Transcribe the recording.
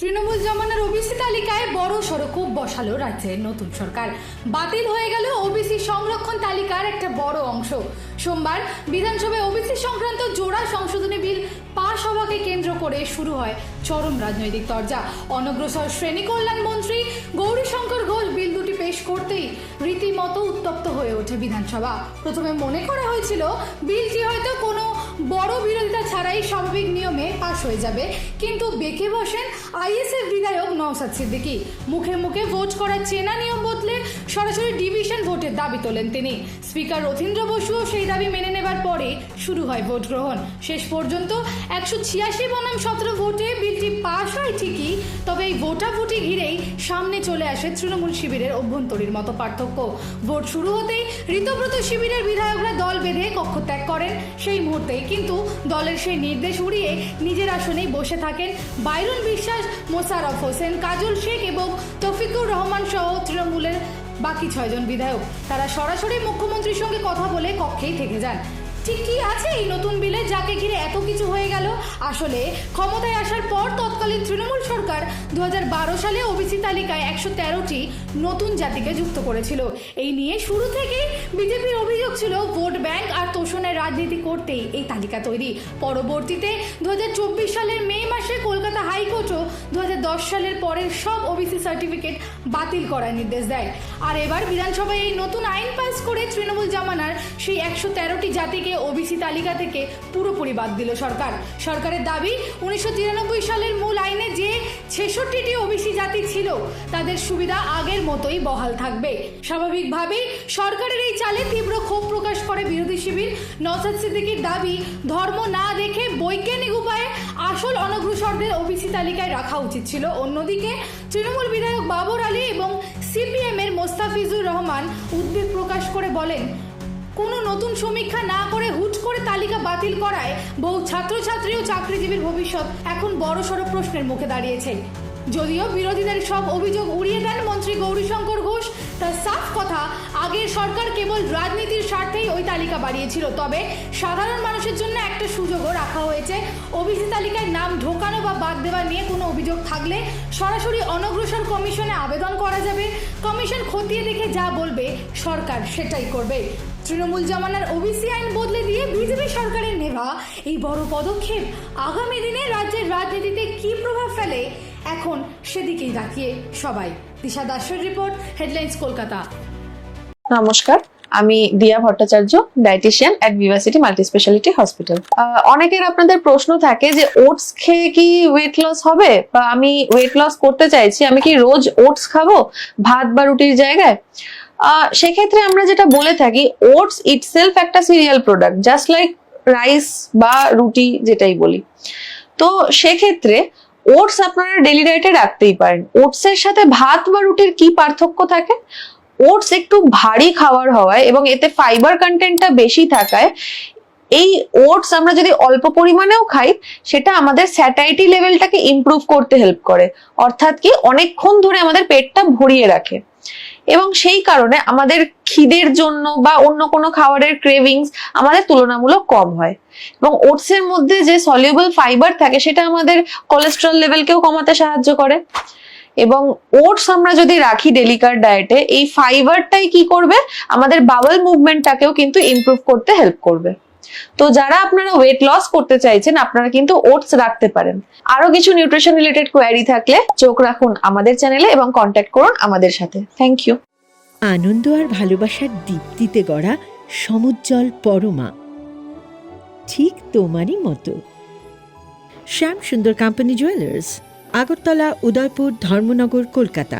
তৃণমূল জমানার ওবিসি তালিকায় বড় সড়ো কোপ বসালো রাজ্যের নতুন সরকার। বাতিল হয়ে গেল ওবিসি সংরক্ষণ তালিকার একটা বড় অংশ। সোমবার বিধানসভায় ওবিসি সংক্রান্ত জোড়া সংশোধনী বিল পাশ হওয়াকে কেন্দ্র করে শুরু হয় চরম রাজনৈতিক তরজা। অনগ্রসর শ্রেণী কল্যাণ মন্ত্রী গৌরীশঙ্কর ঘোষ বিল দুটি পেশ করতেই রীতিমতো উত্তপ্ত হয়ে ওঠে বিধানসভা। প্রথমে মনে করা হয়েছিল বিলটি হয়তো কোনো বড় বিরোধিতা ছাড়াই স্বাভাবিক নিয়মে পাশ হয়ে যাবে, কিন্তু বেঁকে বসেন আইএসএফ বিধায়ক নওশাদ সিদ্দিকী। মুখে মুখে ভোট করার চেনা নিয়ম বদলে সরাসরি ডিভিশন ভোটের দাবি তোলেন তিনি। স্পিকার রথীন্দ্র বসুও সেই দাবি মেনে নেবার পরে শুরু হয় ভোট গ্রহণ। শেষ পর্যন্ত 186 বনাম 17 ভোটে বিলটি পাশ হয় ঠিকই, তবে এই ভোটাভুটি ঘিরেই সামনে চলে আসে তৃণমূল শিবিরের অভ্যন্তরীণ মত পার্থক্য। ভোট শুরু হতেই ঋতব্রত শিবিরের বিধায়করা দল বেঁধে কক্ষ ত্যাগ করেন। সেই মুহূর্তেই কিন্তু দলের সেই নির্দেশ উড়িয়ে নিজের আসনেই বসে থাকেন বাইরন বিশ্বাস, মোশাররফ হোসেন, কাজল শেখ এবং তৌফিকুর রহমান সহ তৃণমূলের বাকি 6 জন বিধায়ক। তারা সরাসরি মুখ্যমন্ত্রীর সঙ্গে কথা বলে কক্ষেই থেকে যান। ঠিক কি আছে এই নতুন বিলে যাকে ঘিরে এত কিছু হয়ে গেল? আসলে ক্ষমতায় আসার পর তৎকালীন তৃণমূল সরকার 2012 সালে ওবিসি তালিকায় 113টি নতুন জাতিকে যুক্ত করেছিল। এই নিয়ে শুরু থেকেই বিজেপির অভিযোগ ছিল ভোট ব্যাংক আর তোষণের রাজনীতি করতেই এই তালিকা তৈরি। পরবর্তীতে 2024 সালের মে মাসে কলকাতা হাইকোর্টও 2010 সালের পরের সব ওবিসি সার্টিফিকেট বাতিল করার নির্দেশ দেয়। আর এবার বিধানসভায় এই নতুন আইন পাস করে তৃণমূল জামানার সেই 113টি জাতিকে ওবিসি তালিকা থেকে পুরোপুরি বাদ দিল সরকার। সরকারের দাবি 1993 সালের মূল আইনে যে 66টি ওবিসি জাতি ছিল তাদের সুবিধা আগের মতোই বহাল থাকবে। স্বাভাবিকভাবেই সরকারের এই চালে তীব্র ক্ষোভ প্রকাশ করে বিরোধী শিবির। নওশাদ সিদ্দিকীর দাবি, ধর্ম না দেখে বৈজ্ঞানিক উপায়ে আসল অনগ্রসরদের ওবিসি তালিকায় রাখা উচিত ছিল। অন্যদিকে তৃণমূল বিধায়ক বাবর আলী এবং সিপিএম এর মোস্তাফিজুর রহমান উদ্বেগ প্রকাশ করে বলেন, কোনো নতুন সমীক্ষা না করে হুট করে তালিকা বাতিল করায় বহু ছাত্রছাত্রী ও চাকরিজীবীর ভবিষ্যৎ এখন বড়সড় প্রশ্নের মুখে দাঁড়িয়েছে। যদিও বিরোধীদের সব অভিযোগ উড়িয়ে দেন মন্ত্রী গৌরীশঙ্কর ঘোষ। তার সাফ কথা, আগের সরকার কেবল রাজনীতির স্বার্থেই ওই তালিকা বাড়িয়েছিল। তবে সাধারণ মানুষের জন্য একটা সুযোগও রাখা হয়েছে। ওবিসি তালিকায় নাম ঢোকানো বা বাদ দেওয়া নিয়ে কোনো অভিযোগ থাকলে সরাসরি অনগ্রসর কমিশনে আবেদন করা যাবে। কমিশন খতিয়ে দেখে যা বলবে সরকার সেটাই করবে। তৃণমূল জামানার ওবিসি আইন বদলে দিয়ে বিজেপি সরকারের নেওয়া এই বড় পদক্ষেপ আগামী দিনে রাজ্যের রাজনীতিতে কী প্রভাব ফেলে এখন সেদিকেই তাকিয়ে সবাই। দিশা দাসের রিপোর্ট, হেডলাইন্স কলকাতা। নমস্কার, আমি দিয়া ভট্টাচার্য, ডায়েটিশিয়ান এট ভিভাসিটি মাল্টি স্পেশালিটি হসপিটাল। অনেকের আপনাদের প্রশ্ন থাকে যে ওটস খেয়ে কি ওয়েট লস হবে, বা আমি ওয়েট লস করতে চাইছি, আমি কি রোজ ওটস খাবো ভাত বা রুটির জায়গায়? সেক্ষেত্রে আমরা যেটা বলে থাকি, ওটস ইটসেলফ একটা serial product, just like rice বা রুটি যেটাই বলি। তো সেক্ষেত্রে ওটস আপনারা ডেইলি ডায়েটে রাখতেই পারেন। ওটস এর সাথে ভাত বা রুটির কি পার্থক্য থাকে? ওটস একটু ভারী খাবার হওয়ায় এবং এতে ফাইবার কন্টেন্টটা বেশি থাকায় এই ওটস আমরা যদি অল্প পরিমাণেও খাই, সেটা আমাদের স্যাটাইটি লেভেলটাকে ইমপ্রুভ করতে হেল্প করে। অর্থাৎ কি, অনেকক্ষণ ধরে আমাদের পেটটা ভরিয়ে রাখে এবং সেই কারণে আমাদের খিদের জন্য বা অন্য কোনো খাবারের ক্রেভিংস আমাদের তুলনামূলক কম হয়। এবং ওটসের মধ্যে যে সলিউবল ফাইবার থাকে সেটা আমাদের কোলেস্টেরল লেভেলকেও কমাতে সাহায্য করে। এবং ওটস আমরা যদি রাখি ডেলিকার ডায়েটে, এই ফাইবারটাই কি করবে, আমাদের বাওয়েল মুভমেন্টটাকেও কিন্তু ইমপ্রুভ করতে হেল্প করবে। তো যারা আপনারা ওয়েট লস করতে চাইছেন, আপনারা কিন্তু ওটস রাখতে পারেন। আরো কিছু নিউট্রিশন রিলেটেড কোয়ারি থাকলে চোখ রাখুন আমাদের চ্যানেলে এবং কন্ট্যাক্ট করুন আমাদের সাথে। Thank you. আনন্দ আর ভালোবাসার দীপ্তিতে গড়া সমুজ্জ্বল পরমা, ঠিক তোমারই মতো। শ্যাম সুন্দর কোম্পানি জুয়েলার্স, আগরতলা, উদয়পুর, ধর্মনগর, কলকাতা।